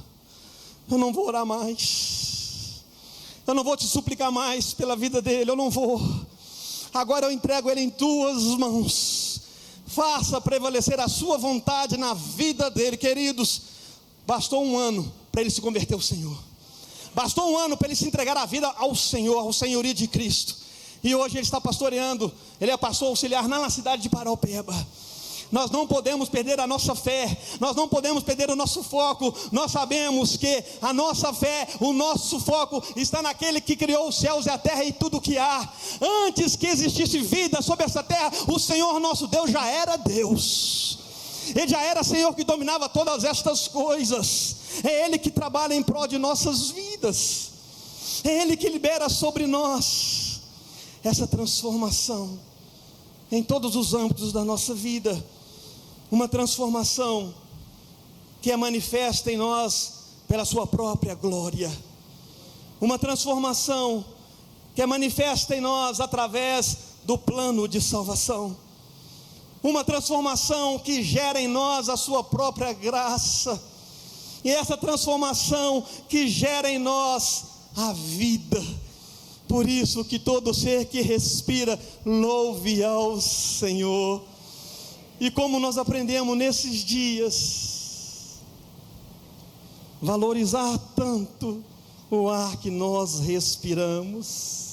eu não vou orar mais, eu não vou te suplicar mais pela vida dele, eu não vou. Agora eu entrego ele em tuas mãos. Faça prevalecer a sua vontade na vida dele. Queridos, bastou 1 ano para ele se converter ao Senhor. Bastou 1 ano para ele se entregar a vida ao Senhor, ao senhorio de Cristo. E hoje ele está pastoreando, ele é pastor auxiliar na cidade de Paraupeba. Nós não podemos perder a nossa fé, nós não podemos perder o nosso foco. Nós sabemos que a nossa fé, o nosso foco está naquele que criou os céus e a terra e tudo o que há. Antes que existisse vida sobre essa terra, o Senhor nosso Deus já era Deus. Ele já era Senhor que dominava todas estas coisas. É Ele que trabalha em prol de nossas vidas. É Ele que libera sobre nós essa transformação em todos os âmbitos da nossa vida. uma transformação que é manifesta em nós pela sua própria glória, uma transformação que é manifesta em nós através do plano de salvação, uma transformação que gera em nós a sua própria graça, e essa transformação que gera em nós a vida. Por isso que todo ser que respira, louve ao Senhor. E como nós aprendemos nesses dias, valorizar tanto o ar que nós respiramos.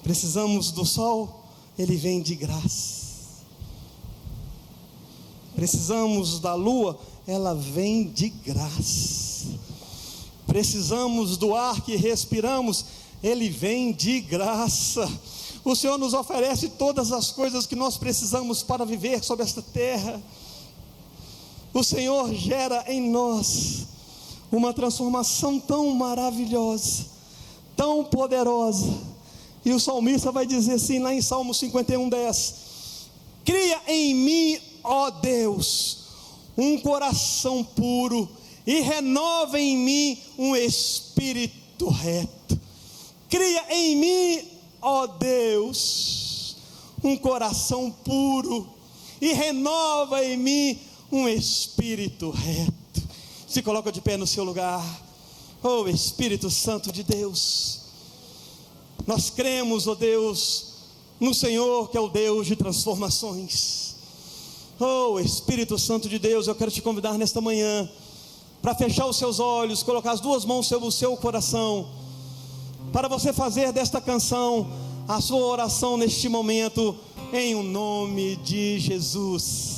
Precisamos do sol, ele vem de graça. Precisamos da lua, ela vem de graça. Precisamos do ar que respiramos, ele vem de graça. O Senhor nos oferece todas as coisas que nós precisamos para viver sobre esta terra. O Senhor gera em nós uma transformação tão maravilhosa, tão poderosa. E o salmista vai dizer assim lá em Salmo 51:10: cria em mim, ó Deus, um coração puro, e renova em mim um espírito reto. Cria em mim, ó Deus, um coração puro, e renova em mim um espírito reto. Se coloca de pé no seu lugar. Oh Espírito Santo de Deus, nós cremos, ó Deus, no Senhor que é o Deus de transformações. Oh Espírito Santo de Deus, eu quero te convidar nesta manhã para fechar os seus olhos, colocar as duas mãos sobre o seu coração, para você fazer desta canção a sua oração neste momento, em o nome de Jesus.